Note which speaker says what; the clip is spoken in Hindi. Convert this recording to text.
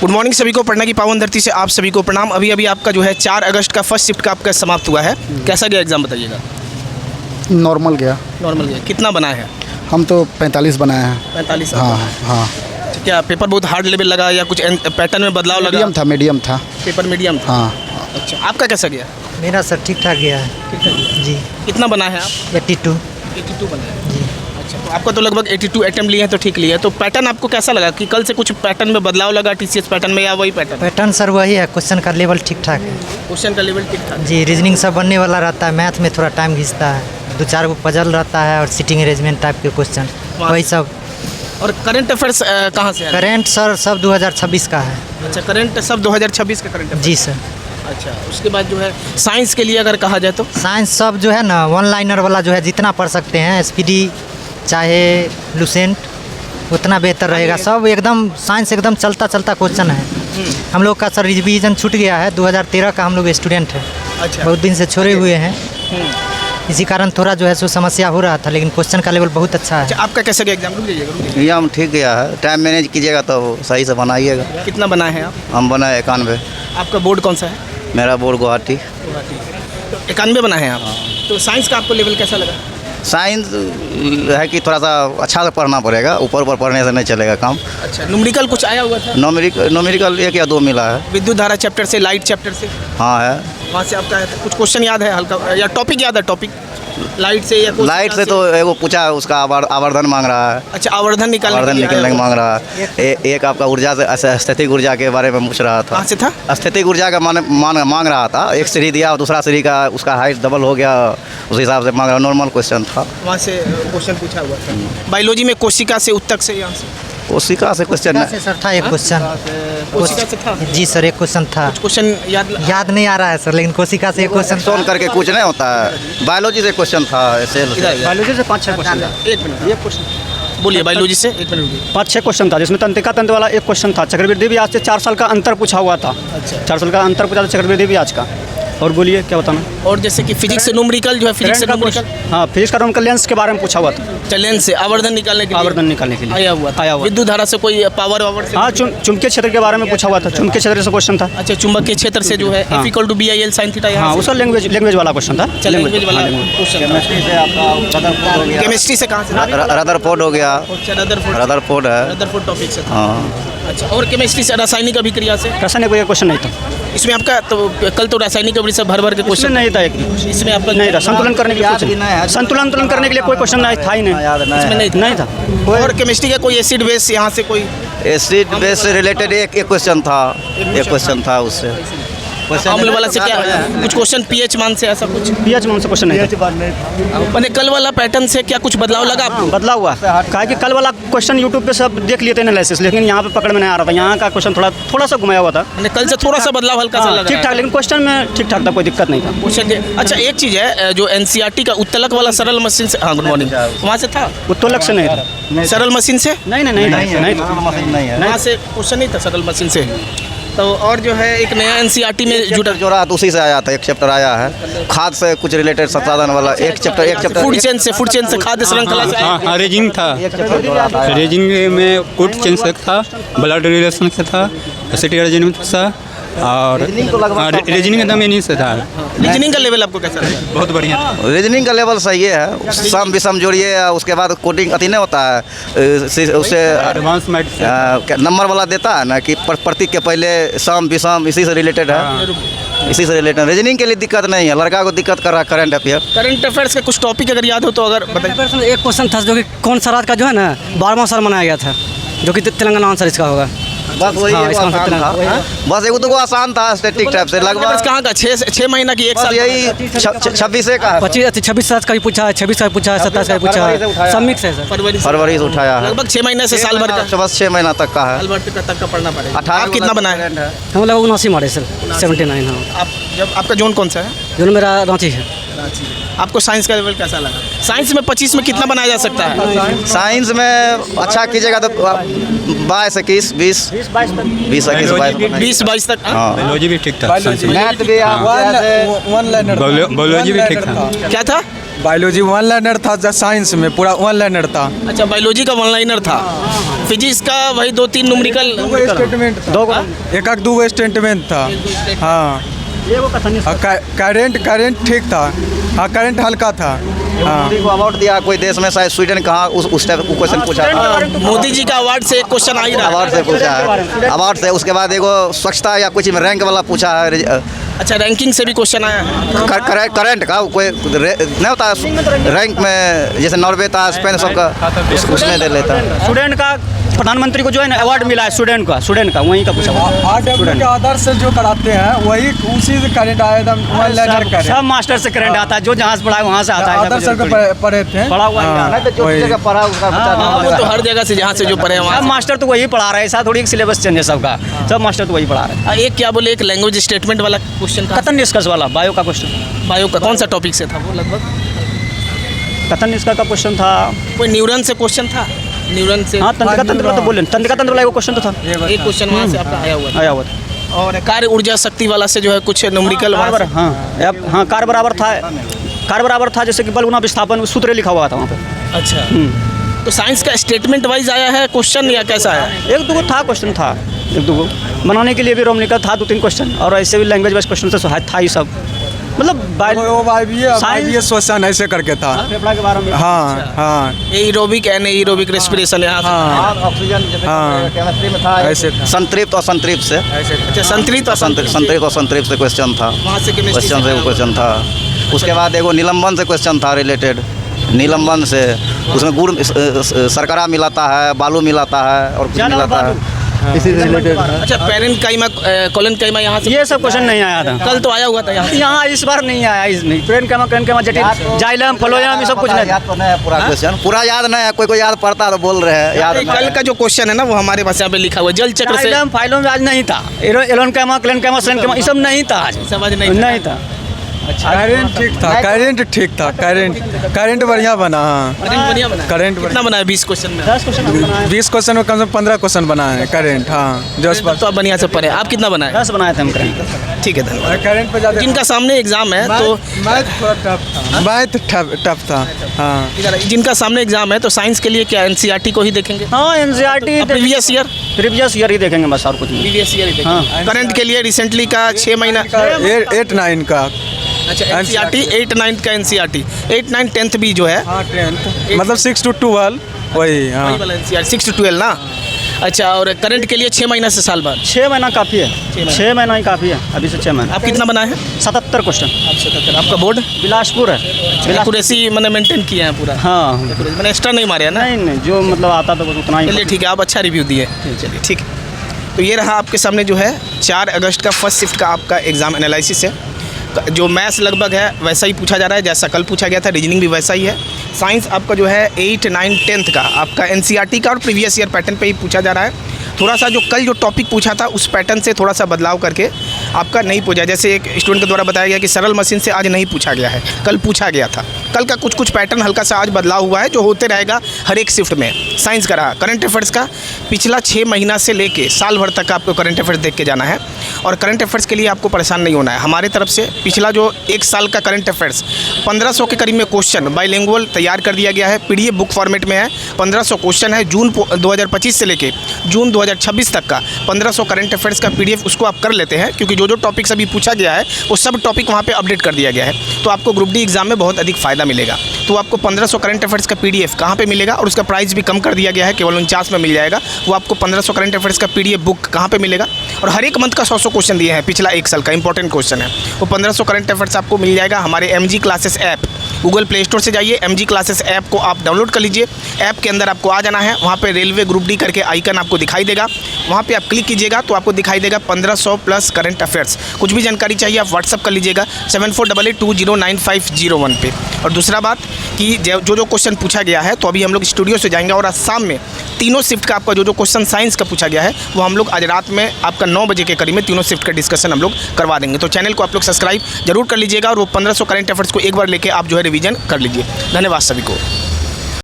Speaker 1: गुड मॉर्निंग सभी को, पढ़ने की पावन धरती से आप सभी को प्रणाम। अभी अभी आपका जो है 4 अगस्त का फर्स्ट शिफ्ट का आपका समाप्त हुआ है। कैसा गया एग्ज़ाम बताइएगा?
Speaker 2: नॉर्मल गया।
Speaker 1: नॉर्मल गया। कितना बनाए हैं?
Speaker 2: हम तो 45 बनाए हैं।
Speaker 1: 45?
Speaker 2: हाँ हाँ।
Speaker 1: क्या पेपर बहुत हार्ड लेवल लगा या कुछ पैटर्न में बदलाव लगा?
Speaker 2: मीडियम था।
Speaker 1: पेपर मीडियम था।
Speaker 2: हाँ।
Speaker 1: अच्छा, आपका कैसा गया?
Speaker 3: मेरा सर ठीक ठाक गया है।
Speaker 1: ठीक है
Speaker 3: जी।
Speaker 1: कितना बनाए हैं आप?
Speaker 3: 82।
Speaker 1: 82 बनाए जी। अच्छा, तो आपका तो लगभग 82 अटेम्प्ट लिए हैं, तो ठीक लिए है। तो पैटर्न आपको कैसा लगा कि कल से कुछ पैटर्न में बदलाव लगा टीसीएस पैटर्न में, या वही पैटर्न?
Speaker 3: पैटर्न सर वही है, क्वेश्चन का लेवल ठीक ठाक है।
Speaker 1: क्वेश्चन का लेवल ठीक ठाक
Speaker 3: जी। रीजनिंग सब बनने वाला रहता है, मैथ में थोड़ा टाइम घिंचता है, 2-4 गो पजल रहता है और सिटिंग अरेंजमेंट टाइप के क्वेश्चन वही सब।
Speaker 1: और करंट अफेयर्स कहाँ से है?
Speaker 3: करेंट सर सब 2026 का है।
Speaker 1: अच्छा, करंट सब 2026 का करंट
Speaker 3: जी सर।
Speaker 1: अच्छा, उसके बाद जो है साइंस के लिए अगर कहा जाए तो
Speaker 3: साइंस सब जो है ना, वन लाइनर वाला जो है जितना पढ़ सकते हैं, एसपीडी चाहे लुसेंट, उतना बेहतर रहेगा। सब एकदम साइंस एकदम चलता चलता क्वेश्चन है। हम लोग का सर रिवीजन छूट गया है, 2013 का हम लोग स्टूडेंट है।
Speaker 1: अच्छा,
Speaker 3: बहुत दिन से छोड़े हुए हैं, इसी कारण थोड़ा जो है सो समस्या हो रहा था, लेकिन क्वेश्चन का लेवल बहुत अच्छा है।
Speaker 1: अच्छा, आपका कैसा गया एग्जाम? रुक जाइएगा।
Speaker 4: एग्जाम ठीक गया है। टाइम मैनेज कीजिएगा तो सही से बनाइएगा।
Speaker 1: कितना बनाए हैं आप?
Speaker 4: हम बनाए 91।
Speaker 1: आपका बोर्ड कौन सा है?
Speaker 4: मेरा बोर्ड गुवाहाटी।
Speaker 1: 91 बनाए हैं आप। तो साइंस का आपको लेवल कैसा लगा?
Speaker 4: साइंस है कि थोड़ा सा अच्छा से पढ़ना पड़ेगा, ऊपर ऊपर पढ़ने से नहीं चलेगा काम।
Speaker 1: अच्छा, न्यूमेरिकल कुछ आया हुआ था?
Speaker 4: नोमेरिकल 1 या 2 मिला है।
Speaker 1: विद्युत धारा चैप्टर से, लाइट चैप्टर से?
Speaker 4: हाँ है।
Speaker 1: वहाँ से आपका कुछ क्वेश्चन याद है हल्का, या टॉपिक याद है? टॉपिक लाइट से या
Speaker 4: लाइट से तो एगो पूछा है, उसका आवर्धन मांग रहा है।
Speaker 1: अच्छा, आवर्धन निकालने
Speaker 4: की मांग रहा है। एक आपका ऊर्जा से, स्थितिक ऊर्जा के बारे में पूछ रहा था।
Speaker 1: कहाँ से था?
Speaker 4: स्थितिक ऊर्जा का मांग रहा था। एक सीढ़ी दिया और दूसरा सीढ़ी का उसका हाइट डबल हो गया, उस हिसाब से मांग रहा। नॉर्मल क्वेश्चन था,
Speaker 1: वहाँ से क्वेश्चन पूछा हुआ था। बायोलॉजी में कोशिका से उत्तक से, यहाँ से
Speaker 4: कोशिका से क्वेश्चन
Speaker 3: सर था एक क्वेश्चन।
Speaker 1: कोशिका से था
Speaker 3: जी सर, एक क्वेश्चन था।
Speaker 1: क्वेश्चन
Speaker 3: याद नहीं आ रहा है सर, लेकिन कोशिका से एक क्वेश्चन
Speaker 4: सोल्व करके कुछ नहीं होता है। बायोलॉजी से क्वेश्चन था।
Speaker 5: बायोलॉजी से 5-6 क्वेश्चन था।
Speaker 1: एक मिनट, ये क्वेश्चन बोलिए। बायोलॉजी से 1 मिनट।
Speaker 5: 5-6 क्वेश्चन था, जिसमें तंत्रिका तंत्र वाला एक क्वेश्चन था। चक्रवृद्धि ब्याज से 4 साल का अंतर पूछा हुआ था।
Speaker 1: अच्छा,
Speaker 5: 4 साल का अंतर पूछा था चक्रवृद्धि ब्याज का। और बोलिए क्या बताना?
Speaker 1: और जैसे कि फिजिक्स से न्यूमेरिकल जो है, फिजिक्स से न्यूमेरिकल,
Speaker 5: हाँ, फिजिक्स का न्यूमेरिकल लेंस के बारे में पूछा हुआ था।
Speaker 1: लेंस से आवर्धन निकालने के लिए,
Speaker 5: आवर्धन निकालने के लिए
Speaker 1: आया हुआ था। विद्युत धारा से कोई पावर वावर से?
Speaker 5: हाँ, चुंबकीय क्षेत्र के बारे में पूछा हुआ था। चुंबकीय क्षेत्र से क्वेश्चन था।
Speaker 1: अच्छा, चुंबकीय क्षेत्र से जो है F = BIL sin थीटा।
Speaker 5: हाँ, उसका लैंग्वेज वाला क्वेश्चन था।
Speaker 1: लैंग्वेज वाला क्वेश्चन। केमिस्ट्री से कहाँ से?
Speaker 4: रदरफोर्ड हो गया। रदरफोर्ड है।
Speaker 1: रदरफोर्ड टॉपिक से था।
Speaker 4: हाँ।
Speaker 1: अच्छा, और केमिस्ट्री से रासायनिक अभिक्रिया से?
Speaker 5: रासायनिक कोई क्वेश्चन नहीं था
Speaker 1: इसमें आपका। तो कल तो रासायनिक अभिक्रिया से भर के क्वेश्चन
Speaker 5: नहीं था। एक भी
Speaker 1: इसमें आपका
Speaker 5: नहीं था। संतुलन करने के लिए संतुलन करने के लिए कोई क्वेश्चन नहीं था ही नहीं।
Speaker 1: इसमें नहीं था। और केमिस्ट्री का कोई एसिड बेस, यहाँ से कोई
Speaker 4: एसिड बेस से रिलेटेड एक क्वेश्चन था। एक क्वेश्चन था उससे।
Speaker 1: अम्ल वाला से क्या कुछ क्वेश्चन? पीएच मान से ऐसा कुछ?
Speaker 5: पीएच मान से क्वेश्चन नहीं था।
Speaker 1: मैंने कल वाला पैटर्न से क्या कुछ बदलाव लगा आपको?
Speaker 5: बदलाव हुआ, कहा कि कल वाला क्वेश्चन यूट्यूब पे सब देख लिए थे एनालिसिस, लेकिन यहाँ पे पकड़ में नहीं आ रहा था। यहाँ का क्वेश्चन थोड़ा सा घुमाया हुआ था।
Speaker 1: मैंने कल से थोड़ा सा बदलाव हल्का सा लगा।
Speaker 5: ठीक ठाक, लेकिन क्वेश्चन में ठीक ठाक था, कोई दिक्कत नहीं था
Speaker 1: क्वेश्चन। अच्छा, एक चीज़ है जो एनसीईआरटी का उत्तलक वाला सरल मशीन से, हाँ गुड मॉर्निंग, वहाँ से था?
Speaker 5: उत्तोलक से नहीं था।
Speaker 1: सरल मशीन से
Speaker 5: नहीं
Speaker 1: वहाँ से क्वेश्चन नहीं था सरल मशीन से। तो और जो है एक नया एनसीईआरटी में
Speaker 4: जो रहा उसी से आया था। एक चैप्टर आया है खाद से कुछ रिलेटेड संसाधन वाला। एक चैप्टर
Speaker 1: फूड चेन से खाद्य श्रृंखला से।
Speaker 6: हाँ, रेजिंग था। रेजिंग में फूड चेन से था, ब्लड रिलेशन से था, एसिड रेजिंग था, और रीजनिंग एकदम इन्हीं से था।
Speaker 1: रीजनिंग का लेवल आपको कैसा लगा?
Speaker 6: बहुत बढ़िया।
Speaker 4: रीजनिंग का लेवल सही है। सम विषम जोड़िए, उसके बाद कोडिंग अति नहीं होता है, उससे
Speaker 6: एडवांस मैथ
Speaker 4: नंबर वाला देता है ना कि प्रतीक के पहले सम विषम, इसी से रिलेटेड है। इसी से रिलेटेड रीजनिंग के लिए दिक्कत नहीं है। लड़का को दिक्कत कर रहा है करंट अफेयर्स
Speaker 1: का कुछ टॉपिक अगर याद हो तो अगर बताइए।
Speaker 7: एक क्वेश्चन था जो कि कौन सा राज्य का जो है ना 12वां साल मनाया गया था, जो कि तेलंगाना आंसर इसका होगा।
Speaker 4: बस वही आसान था। बस एगो तो आसान था स्टैटिक टाइप से। लगभग
Speaker 1: कहाँ का 6 महीना की 1 साल?
Speaker 4: यही 26 का
Speaker 7: 26 का भी पूछा है, 26 का भी पूछा है, 27 का भी पूछा है, सब मिक्स है सर।
Speaker 4: फरवरी से उठाया है।
Speaker 1: लगभग 6 महीने से साल भर का।
Speaker 4: बस 6 महीना तक का है।
Speaker 1: साल भर तक का पढ़ना पड़ेगा।
Speaker 4: 18
Speaker 1: कितना बनाए?
Speaker 7: हम लोग 79 मारे सर, 79। हाँ।
Speaker 1: आप जब आपका जोन कौन सा है?
Speaker 7: जोन मेरा रांची है।
Speaker 1: आपको साइंस का लेवल कैसा लगा? साइंस में 25 में कितना बनाया जा सकता है?
Speaker 4: साइंस में अच्छा कीजिएगा तो 22, 21, 20,
Speaker 6: 22
Speaker 1: तक।
Speaker 6: बायोलॉजी भी ठीक था।
Speaker 4: मैथ भी
Speaker 6: बायोलॉजी भी ठीक था।
Speaker 1: क्या था?
Speaker 8: बायोलॉजी वन लाइनर था, साइंस में पूरा वन लाइनर था।
Speaker 1: अच्छा, बायोलॉजी का वन लाइनर था, फिजिक्स का वही 2-3 न्यूमेरिकल
Speaker 8: स्टेटमेंट एक दो स्टेटमेंट था। हाँ, करेंट ठीक था। हाँ, करेंट हल्का था। हाँ,
Speaker 4: मोदी को अवार्ड दिया कोई देश में, शायद स्वीडन कहाँ, उस टाइप को क्वेश्चन पूछा था।
Speaker 1: मोदी जी का अवार्ड से एक क्वेश्चन आ ही रहा है।
Speaker 4: अवार्ड से पूछा है, अवार्ड से। उसके बाद एगो स्वच्छता या कुछ में रैंक वाला पूछा है।
Speaker 1: अच्छा, रैंकिंग से भी क्वेश्चन आया है।
Speaker 4: करंट का कोई नहीं होता रैंक में, जैसे नॉर्वे था, स्पेन सबका उसमें दे लेता है।
Speaker 5: स्टूडेंट का प्रधानमंत्री को जो है ना अवार्ड मिला है स्टूडेंट का वहीं का पूछा।
Speaker 8: के आधार से जो कराते हैं वही उसी से करंट आया था। वन लाइनर करंट
Speaker 5: सब मास्टर से करंट आता है, जो जहाँ से पढ़ा है वहाँ से आता है।
Speaker 8: आधार से पढ़े थे,
Speaker 5: पढ़ा हुआ है।
Speaker 4: नहीं तो जो जगह पढ़ा उसका
Speaker 1: वो तो हर जगह से जहाँ से जो पढ़े हैं वहाँ
Speaker 5: सब मास्टर तो वही पढ़ा रहे हैं, ऐसा थोड़ी सिलेबस चेंज है सबका। सब मास्टर तो वही पढ़ा रहे हैं।
Speaker 1: एक क्या बोले, एक लैंग्वेज स्टेटमेंट वाला क्वेश्चन था,
Speaker 5: कथन निष्कर्ष वाला बायो का क्वेश्चन।
Speaker 1: बायो का कौन सा टॉपिक से था वो लगभग?
Speaker 5: कथन निष्कर्ष का क्वेश्चन था।
Speaker 1: कोई न्यूरन से क्वेश्चन था, न्यूरन से।
Speaker 5: हाँ, तंत्रिका तंत्र वाला तो बोले, तंत्रिका तंत्र वाला एक क्वेश्चन तो था।
Speaker 1: एक क्वेश्चन वहाँ से आपका आया हुआ था। और कार्य ऊर्जा शक्ति वाला से जो है कुछ न्यूमेरिकल।
Speaker 5: हाँ, कार्य बराबर था जैसे कि बल गुना विस्थापन सूत्र लिखा हुआ था वहाँ पे।
Speaker 1: अच्छा, तो साइंस का स्टेटमेंट वाइज आया है क्वेश्चन या कैसा है?
Speaker 5: एक दो था क्वेश्चन, था एक दो बनाने के लिए भी रोमनिकल था 2-3 क्वेश्चन, और ऐसे भी लैंग्वेज वाइज क्वेश्चन तो था ही सब। मतलब
Speaker 8: IBS क्वेश्चन ऐसे करके था।
Speaker 5: फेफड़ा के बारे में।
Speaker 8: हाँ हाँ,
Speaker 1: एरोबिक एरोबिक रेस्पिरेशन यहाँ से।
Speaker 4: ऑक्सीजन केमिस्ट्री में था ऐसे, संतृप्त और संतृप्त से।
Speaker 1: अच्छा, संतृप्त और
Speaker 4: संतृप्त से क्वेश्चन था।
Speaker 1: वहाँ से
Speaker 4: क्वेश्चन से क्वेश्चन था। उसके बाद एगो निलंबन से क्वेश्चन था रिलेटेड। निलंबन से उसमें गुड़ शर्करा मिलाता है, बालू मिलाता है और कुछ मिलाता है, इसी से रिलेटेड।
Speaker 1: अच्छा, पेरेंट काइमा कोलन काइमा यहाँ से
Speaker 5: ये सब क्वेश्चन नहीं आया था।
Speaker 1: कल तो आया हुआ था
Speaker 5: यहाँ इस बार नहीं आया। इसमें पेरेंट काइमा जटिल जाइलम फ्लोएम ये सब कुछ नहीं।
Speaker 4: याद तो नहीं है पूरा क्वेश्चन, पूरा याद नहीं है। कोई याद पड़ता तो बोल रहे हैं याद।
Speaker 1: कल का जो क्वेश्चन है ना वो हमारे पास यहाँ पे लिखा हुआ है, जल चक्र से।
Speaker 5: जाइलम फाइलों में आज नहीं था। एलोन काइमा क्लेन काइमा सेन काइमा ये सब नहीं था आज।
Speaker 1: समझ नहीं
Speaker 5: था।
Speaker 8: करेंट ठीक था, करेंट बढ़िया बना। हाँ,
Speaker 1: बढ़िया बना।
Speaker 8: करेंट
Speaker 1: कितना बना है 20 क्वेश्चन में?
Speaker 5: 10 क्वेश्चन
Speaker 8: 20 क्वेश्चन में कम से कम 15 क्वेश्चन बना है करेंट। हाँ, जो
Speaker 1: तो आप बढ़िया से पढ़े। आप कितना बनाए?
Speaker 5: 10 बनाए थे हम करेंट।
Speaker 1: ठीक है, धन्यवाद।
Speaker 8: करेंट पे ज़्यादा
Speaker 1: जिनका सामने एग्जाम है तो
Speaker 8: मैथ टफ था। हाँ,
Speaker 1: जिनका सामने एग्जाम है तो साइंस के लिए क्या NCERT को ही देखेंगे?
Speaker 5: हाँ, NCERT
Speaker 1: प्रीवियस ईयर
Speaker 5: ही देखेंगे बस, और कुछ नहीं।
Speaker 1: प्रीवियस ईयर ही देखेंगे। करंट के लिए रिसेंटली का 6 महीना
Speaker 8: 8-9 का।
Speaker 1: अच्छा, NCERT 8-9 का NCERT 8-9 10th भी जो है।
Speaker 8: हाँ, 10th मतलब 6 to 12 वही। हाँ,
Speaker 1: वही वाला NCERT 6 to 12 ना। अच्छा, और करंट के लिए 6 महीना से साल बाद?
Speaker 5: 6 महीना काफ़ी है। 6 महीना ही काफ़ी है अभी से। 6 महीना।
Speaker 1: आप कितना बनाए हैं?
Speaker 5: 77 क्वेश्चन।
Speaker 1: 77। आपका बोर्ड
Speaker 5: बिलासपुर है।
Speaker 1: एक्यूरेसी मैंने मेंटेन किया है पूरा।
Speaker 5: हाँ,
Speaker 1: मैंने एक्स्ट्रा नहीं मारे है ना?
Speaker 5: नहीं, जो मतलब आता तो उतना ही।
Speaker 1: चलिए ठीक है, आप अच्छा रिव्यू दिए। चलिए ठीक है। तो ये रहा आपके सामने जो है 4 अगस्त का फर्स्ट शिफ्ट का आपका एग्ज़ाम एनालिसिस है। जो मैथ्स लगभग है वैसा ही पूछा जा रहा है जैसा कल पूछा गया था। रीजनिंग भी वैसा ही है। साइंस आपका जो है 8, 9, 10th का आपका NCERT का और प्रीवियस ईयर पैटर्न पे ही पूछा जा रहा है। थोड़ा सा जो कल जो टॉपिक पूछा था उस पैटर्न से थोड़ा सा बदलाव करके आपका नहीं पूछा। जैसे एक स्टूडेंट के द्वारा बताया गया कि सरल मशीन से आज नहीं पूछा गया है, कल पूछा गया था। कल का कुछ पैटर्न हल्का सा आज बदलाव हुआ है जो होते रहेगा हर एक शिफ्ट में। साइंस का रहा करंट अफेयर्स का पिछला 6 महीना से लेके साल भर तक आपको करंट अफेयर्स देख के जाना है। और करंट अफेयर्स के लिए आपको परेशान नहीं होना है। हमारे तरफ से पिछला जो 1 साल का करंट अफेयर्स 1500 के करीब में क्वेश्चन बाइलिंगुअल तैयार कर दिया गया है। PDF बुक फॉर्मेट में है। 1500 क्वेश्चन है। जून 2025 से लेके जून 2026 तक का 1500 करंट अफेयर्स का PDF उसको आप कर लेते हैं, क्योंकि जो टॉपिक्स अभी पूछा गया है वो सब टॉपिक वहाँ पे अपडेट कर दिया गया है। तो आपको ग्रुप डी एग्जाम में बहुत अधिक फ़ायदा मिलेगा। तो आपको 1500 करंट अफेयर्स का PDF कहाँ पे मिलेगा, और उसका प्राइस भी कम कर दिया गया है, केवल 49 में मिल जाएगा। वो आपको 1500 करंट अफेयर्स का PDF बुक कहाँ पे मिलेगा। और हर एक मंथ का 100 क्वेश्चन दिए हैं पिछला 1 साल का इंपॉर्टेंट क्वेश्चन है। वो 1500 करंट अफेयर्स आपको मिल जाएगा हमारे MG classes app. Google play store से जाइए, MG क्लासेस ऐप को आप डाउनलोड कर लीजिए। ऐप के अंदर आपको आ जाना है। वहाँ पे रेलवे ग्रुप डी करके आइकन आपको दिखाई देगा। वहाँ पे आप क्लिक कीजिएगा तो आपको दिखाई देगा 1500 प्लस करंट अफेयर्स। कुछ भी जानकारी चाहिए आप व्हाट्सअप कर लीजिएगा 7488209501 पे। और दूसरा बात कि जो क्वेश्चन पूछा गया है तो अभी हम लोग स्टूडियो से जाएंगे और आज शाम में तीनों शिफ्ट का आपका जो क्वेश्चन साइंस का पूछा गया है वो हम लोग आज रात में आपका 9 बजे के करीब में तीनों शिफ्ट का डिस्कशन हम लोग करवा देंगे। तो चैनल को आप लोग सब्सक्राइब जरूर कर लीजिएगा और वो 1500 करंट अफेयर्स को एक बार लेके आप जो है रिवीजन कर लीजिए। धन्यवाद सभी को।